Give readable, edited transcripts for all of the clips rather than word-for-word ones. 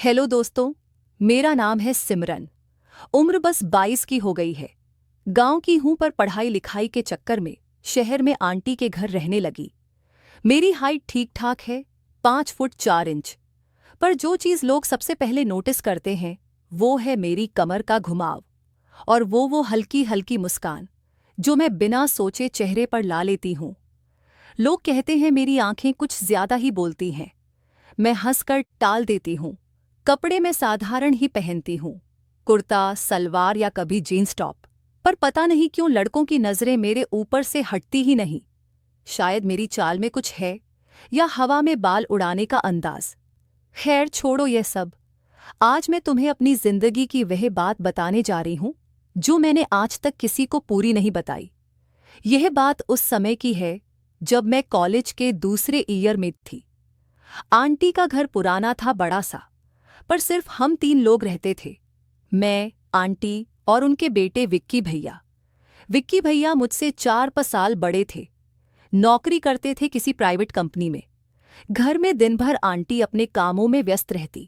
Hello दोस्तों। मेरा नाम है सिमरन। उम्र बस 22 की हो गई है। गांव की हूं पर पढ़ाई लिखाई के चक्कर में शहर में आंटी के घर रहने लगी। मेरी हाइट ठीक ठाक है, 5 फुट 4 इंच। पर जो चीज़ लोग सबसे पहले नोटिस करते हैं वो है मेरी कमर का घुमाव और वो हल्की हल्की मुस्कान जो मैं बिना सोचे चेहरे पर ला लेती हूँ। लोग कहते हैं मेरी आंखें कुछ ज्यादा ही बोलती हैं। मैं हंसकर टाल देती हूँ। कपड़े मैं साधारण ही पहनती हूँ, कुर्ता सलवार या कभी जीन्स टॉप। पर पता नहीं क्यों लड़कों की नज़रें मेरे ऊपर से हटती ही नहीं। शायद मेरी चाल में कुछ है या हवा में बाल उड़ाने का अंदाज। खैर छोड़ो ये सब। आज मैं तुम्हें अपनी जिंदगी की वह बात बताने जा रही हूँ जो मैंने आज तक किसी को पूरी नहीं बताई। यह बात उस समय की है जब मैं कॉलेज के दूसरे ईयर में थी। आंटी का घर पुराना था, बड़ा सा, पर सिर्फ हम 3 लोग रहते थे। मैं, आंटी और उनके बेटे विक्की भैया। विक्की भैया मुझसे 4-5 साल बड़े थे। नौकरी करते थे किसी प्राइवेट कंपनी में। घर में दिन भर आंटी अपने कामों में व्यस्त रहती।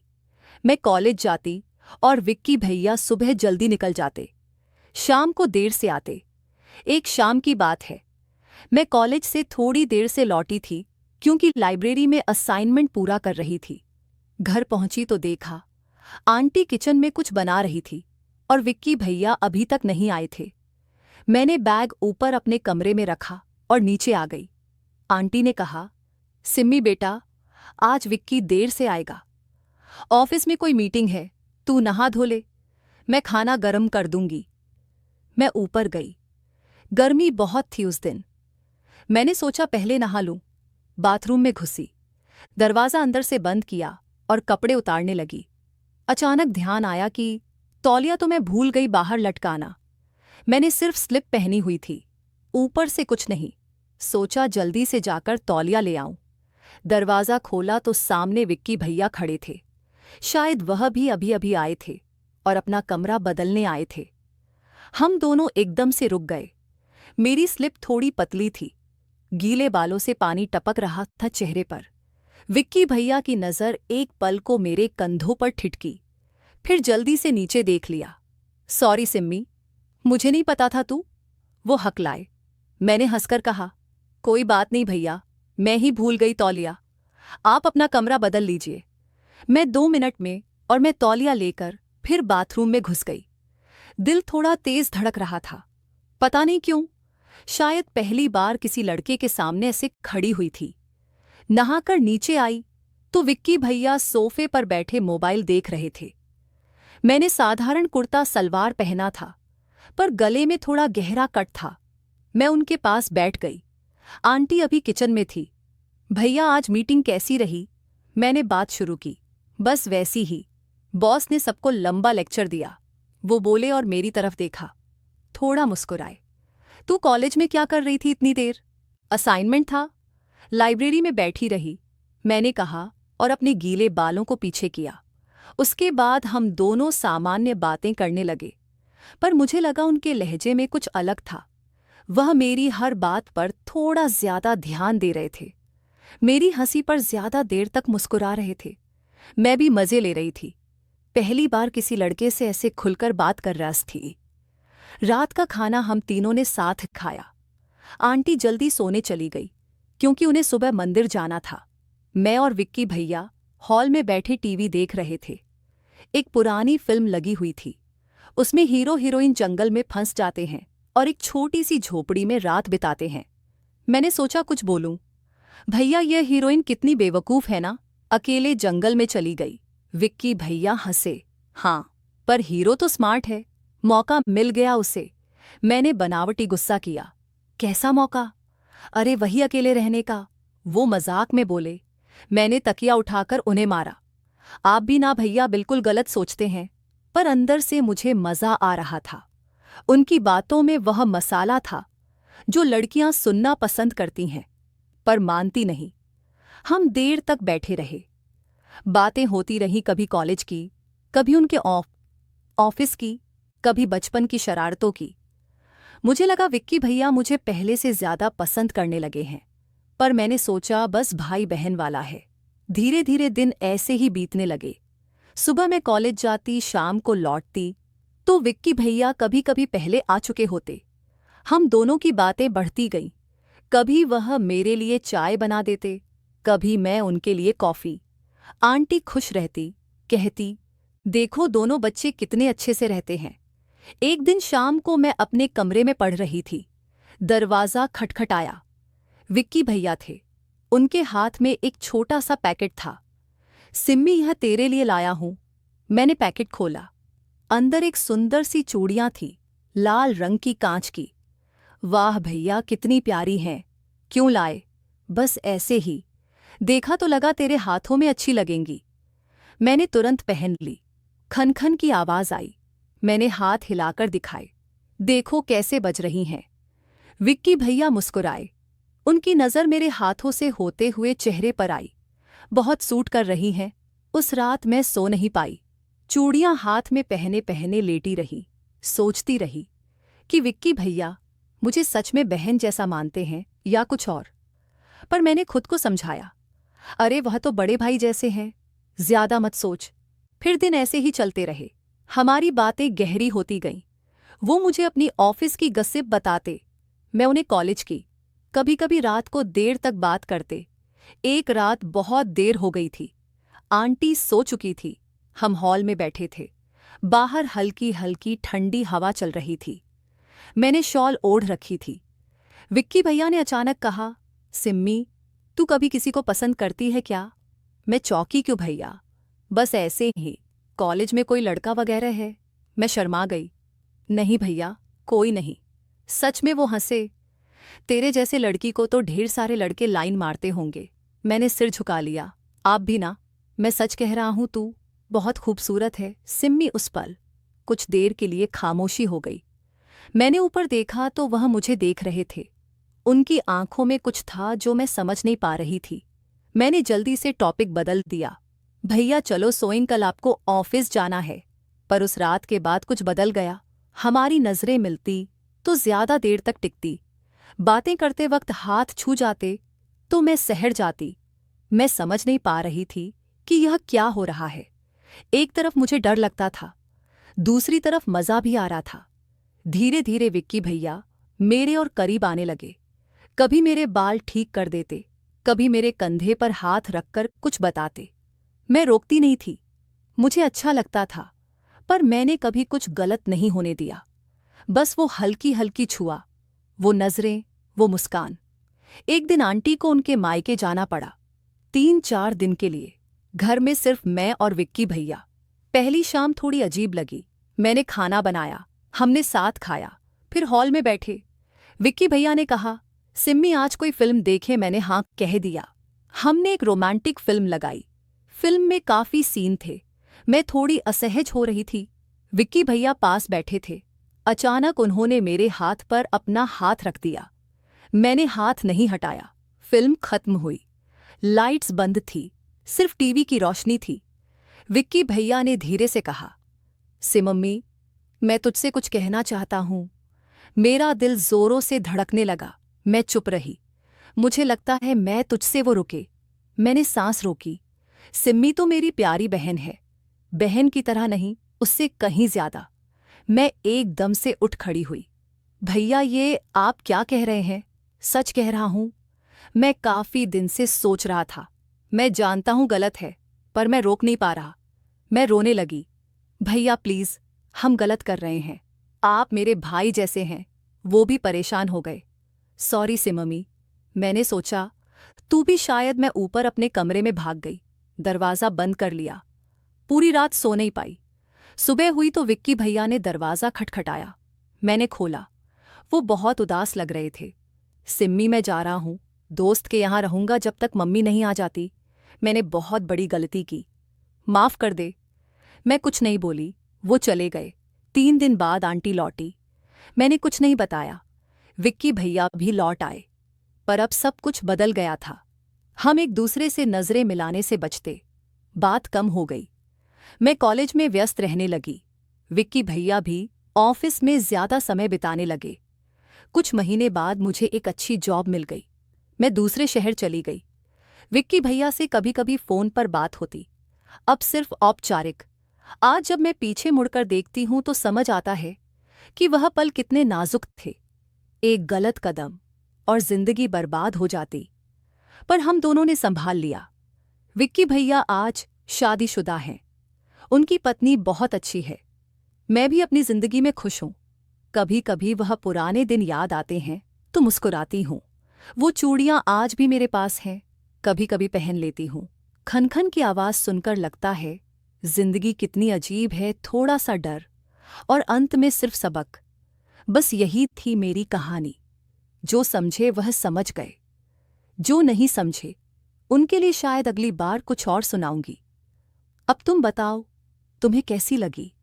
मैं कॉलेज जाती और विक्की भैया सुबह जल्दी निकल जाते, शाम को देर से आते। एक शाम की बात है, मैं कॉलेज से थोड़ी देर से लौटी थी क्योंकि लाइब्रेरी में असाइनमेंट पूरा कर रही थी। घर पहुंची तो देखा आंटी किचन में कुछ बना रही थी और विक्की भैया अभी तक नहीं आए थे। मैंने बैग ऊपर अपने कमरे में रखा और नीचे आ गई। आंटी ने कहा, सिम्मी बेटा, आज विक्की देर से आएगा। ऑफिस में कोई मीटिंग है, तू नहा धो ले, मैं खाना गरम कर दूंगी। मैं ऊपर गई। गर्मी बहुत थी उस दिन। मैंने सोचा पहले नहा लूं। बाथरूम में घुसी, दरवाज़ा अंदर से बंद किया और कपड़े उतारने लगी। अचानक ध्यान आया कि तौलिया तो मैं भूल गई बाहर लटकाना। मैंने सिर्फ स्लिप पहनी हुई थी, ऊपर से कुछ नहीं। सोचा जल्दी से जाकर तौलिया ले आऊं। दरवाज़ा खोला तो सामने विक्की भैया खड़े थे। शायद वह भी अभी अभी आए थे और अपना कमरा बदलने आए थे। हम दोनों एकदम से रुक गए। मेरी स्लिप थोड़ी पतली थी, गीले बालों से पानी टपक रहा था चेहरे पर। विक्की भैया की नज़र एक पल को मेरे कंधों पर ठिठकी, फिर जल्दी से नीचे देख लिया। सॉरी सिम्मी, मुझे नहीं पता था तू। वो हकलाए। मैंने हंसकर कहा, कोई बात नहीं भैया, मैं ही भूल गई तौलिया। आप अपना कमरा बदल लीजिए। मैं 2 मिनट में और मैं तौलिया लेकर फिर बाथरूम में घुस गई। दिल थोड़ा तेज धड़क रहा था, पता नहीं क्यों। शायद पहली बार किसी लड़के के सामने ऐसे खड़ी हुई थी। नहाकर नीचे आई तो विक्की भैया सोफे पर बैठे मोबाइल देख रहे थे। मैंने साधारण कुर्ता सलवार पहना था, पर गले में थोड़ा गहरा कट था। मैं उनके पास बैठ गई। आंटी अभी किचन में थी। भैया आज मीटिंग कैसी रही? मैंने बात शुरू की। बस वैसी ही। बॉस ने सबको लंबा लेक्चर दिया। वो बोले और मेरी तरफ देखा, थोड़ा मुस्कुराए। तू कॉलेज में क्या कर रही थी इतनी देर? असाइनमेंट था, लाइब्रेरी में बैठी रही, मैंने कहा और अपने गीले बालों को पीछे किया। उसके बाद हम दोनों सामान्य बातें करने लगे, पर मुझे लगा उनके लहजे में कुछ अलग था। वह मेरी हर बात पर थोड़ा ज्यादा ध्यान दे रहे थे, मेरी हंसी पर ज्यादा देर तक मुस्कुरा रहे थे। मैं भी मजे ले रही थी। पहली बार किसी लड़के से ऐसे खुलकर बात कर रही थी। रात का खाना हम तीनों ने साथ खाया। आंटी जल्दी सोने चली गई क्योंकि उन्हें सुबह मंदिर जाना था। मैं और विक्की भैया हॉल में बैठे टीवी देख रहे थे। एक पुरानी फिल्म लगी हुई थी। उसमें हीरो हीरोइन जंगल में फंस जाते हैं और एक छोटी सी झोपड़ी में रात बिताते हैं। मैंने सोचा कुछ बोलूं। भैया, यह हीरोइन कितनी बेवकूफ़ है ना, अकेले जंगल में चली गई। विक्की भैया हंसे। हाँ, पर हीरो तो स्मार्ट है, मौका मिल गया उसे। मैंने बनावटी गुस्सा किया। कैसा मौका? अरे वही अकेले रहने का। वो मजाक में बोले। मैंने तकिया उठाकर उन्हें मारा। आप भी ना भैया बिल्कुल गलत सोचते हैं। पर अंदर से मुझे मजा आ रहा था। उनकी बातों में वह मसाला था जो लड़कियां सुनना पसंद करती हैं पर मानती नहीं। हम देर तक बैठे रहे। बातें होती रहीं, कभी कॉलेज की, कभी उनके ऑफिस की, कभी बचपन की शरारतों की। मुझे लगा विक्की भैया मुझे पहले से ज्यादा पसंद करने लगे हैं, पर मैंने सोचा बस भाई बहन वाला है। धीरे धीरे दिन ऐसे ही बीतने लगे। सुबह मैं कॉलेज जाती, शाम को लौटती, तो विक्की भैया कभी कभी पहले आ चुके होते। हम दोनों की बातें बढ़ती गईं। कभी वह मेरे लिए चाय बना देते, कभी मैं उनके लिए कॉफ़ी। आंटी खुश रहती, कहती, देखो दोनों बच्चे कितने अच्छे से रहते हैं। एक दिन शाम को मैं अपने कमरे में पढ़ रही थी। दरवाज़ा खटखटाया। विक्की भैया थे। उनके हाथ में एक छोटा सा पैकेट था। सिम्मी, यह तेरे लिए लाया हूं। मैंने पैकेट खोला। अंदर एक सुंदर सी चूड़ियां थी, लाल रंग की, कांच की। वाह भैया, कितनी प्यारी हैं। क्यों लाए? बस ऐसे ही। देखा तो लगा तेरे हाथों में अच्छी लगेंगी। मैंने तुरंत पहन ली। खन-खन की आवाज आई। मैंने हाथ हिलाकर दिखाए। देखो कैसे बज रही हैं। विक्की भैया मुस्कुराए। उनकी नज़र मेरे हाथों से होते हुए चेहरे पर आई। बहुत सूट कर रही हैं। उस रात मैं सो नहीं पाई। चूड़ियां हाथ में पहने पहने लेटी रही। सोचती रही कि विक्की भैया मुझे सच में बहन जैसा मानते हैं या कुछ और। पर मैंने खुद को समझाया, अरे वह तो बड़े भाई जैसे हैं, ज्यादा मत सोच। फिर दिन ऐसे ही चलते रहे। हमारी बातें गहरी होती गईं। वो मुझे अपनी ऑफिस की गसिप बताते, मैं उन्हें कॉलेज की। कभी कभी रात को देर तक बात करते। एक रात बहुत देर हो गई थी। आंटी सो चुकी थी। हम हॉल में बैठे थे। बाहर हल्की हल्की ठंडी हवा चल रही थी। मैंने शॉल ओढ़ रखी थी। विक्की भैया ने अचानक कहा, सिम्मी, तू कभी किसी को पसंद करती है क्या? मैं चौंकी। क्यों भैया? बस ऐसे ही। कॉलेज में कोई लड़का वगैरह है? मैं शर्मा गई। नहीं भैया, कोई नहीं। सच में वो हंसे। तेरे जैसे लड़की को तो ढेर सारे लड़के लाइन मारते होंगे। मैंने सिर झुका लिया। आप भी ना। मैं सच कह रहा हूं, तू बहुत खूबसूरत है। सिम्मी उस पल कुछ देर के लिए खामोशी हो गई। मैंने ऊपर देखा तो वह मुझे देख रहे थे। उनकी आंखों में कुछ था जो मैं समझ नहीं पा रही थी। मैंने जल्दी से टॉपिक बदल दिया। भैया चलो सोइंग, कल आपको ऑफिस जाना है। पर उस रात के बाद कुछ बदल गया। हमारी नजरें मिलती तो ज्यादा देर तक टिकती। बातें करते वक्त हाथ छू जाते तो मैं सहर जाती। मैं समझ नहीं पा रही थी कि यह क्या हो रहा है। एक तरफ मुझे डर लगता था, दूसरी तरफ मजा भी आ रहा था। धीरे धीरे विक्की भैया मेरे और करीब आने लगे। कभी मेरे बाल ठीक कर देते, कभी मेरे कंधे पर हाथ रखकर कुछ बताते। मैं रोकती नहीं थी। मुझे अच्छा लगता था, पर मैंने कभी कुछ गलत नहीं होने दिया। बस वो हल्की हल्की छुआ, वो नजरें, वो मुस्कान। एक दिन आंटी को उनके मायके जाना पड़ा, 3-4 दिन के लिए। घर में सिर्फ मैं और विक्की भैया। पहली शाम थोड़ी अजीब लगी। मैंने खाना बनाया, हमने साथ खाया, फिर हॉल में बैठे। विक्की भैया ने कहा, सिम्मी आज कोई फिल्म देखे? मैंने हाँ कह दिया। हमने एक रोमांटिक फिल्म लगाई। फिल्म में काफी सीन थे। मैं थोड़ी असहज हो रही थी। विक्की भैया पास बैठे थे। अचानक उन्होंने मेरे हाथ पर अपना हाथ रख दिया। मैंने हाथ नहीं हटाया। फिल्म खत्म हुई। लाइट्स बंद थी, सिर्फ टीवी की रोशनी थी। विक्की भैया ने धीरे से कहा, सिमम्मी, मैं तुझसे कुछ कहना चाहता हूं। मेरा दिल जोरों से धड़कने लगा। मैं चुप रही। मुझे लगता है मैं तुझसे वो रुके। मैंने सांस रोकी। सिम्मी तो मेरी प्यारी बहन है। बहन की तरह नहीं, उससे कहीं ज्यादा। मैं एकदम से उठ खड़ी हुई। भैया, ये आप क्या कह रहे हैं? सच कह रहा हूं। मैं काफी दिन से सोच रहा था। मैं जानता हूं गलत है, पर मैं रोक नहीं पा रहा। मैं रोने लगी। भैया प्लीज, हम गलत कर रहे हैं। आप मेरे भाई जैसे हैं। वो भी परेशान हो गए। सॉरी सिममी। मैंने सोचा तू भी शायद। मैं ऊपर अपने कमरे में भाग गई, दरवाज़ा बंद कर लिया। पूरी रात सो नहीं पाई। सुबह हुई तो विक्की भैया ने दरवाज़ा खटखटाया। मैंने खोला। वो बहुत उदास लग रहे थे। सिम्मी, मैं जा रहा हूँ। दोस्त के यहाँ रहूंगा जब तक मम्मी नहीं आ जाती। मैंने बहुत बड़ी गलती की, माफ़ कर दे। मैं कुछ नहीं बोली। वो चले गए। 3 दिन बाद आंटी लौटी। मैंने कुछ नहीं बताया। विक्की भैया भी लौट आए। पर अब सब कुछ बदल गया था। हम एक दूसरे से नजरें मिलाने से बचते। बात कम हो गई। मैं कॉलेज में व्यस्त रहने लगी। विक्की भैया भी ऑफिस में ज्यादा समय बिताने लगे। कुछ महीने बाद मुझे एक अच्छी जॉब मिल गई। मैं दूसरे शहर चली गई। विक्की भैया से कभी कभी फोन पर बात होती। अब सिर्फ औपचारिक। आज जब मैं पीछे मुड़कर देखती हूं तो समझ आता है कि वह पल कितने नाजुक थे। एक गलत कदम और जिंदगी बर्बाद हो जाती, पर हम दोनों ने संभाल लिया। विक्की भैया आज शादीशुदा हैं। उनकी पत्नी बहुत अच्छी है। मैं भी अपनी जिंदगी में खुश हूं। कभी कभी वह पुराने दिन याद आते हैं तो मुस्कुराती हूं। वो चूड़ियां आज भी मेरे पास हैं, कभी कभी पहन लेती हूं। खनखन की आवाज सुनकर लगता है जिंदगी कितनी अजीब है। थोड़ा सा डर और अंत में सिर्फ सबक। बस यही थी मेरी कहानी। जो समझे वह समझ गए, जो नहीं समझे उनके लिए शायद अगली बार कुछ और सुनाऊंगी। अब तुम बताओ, तुम्हें कैसी लगी?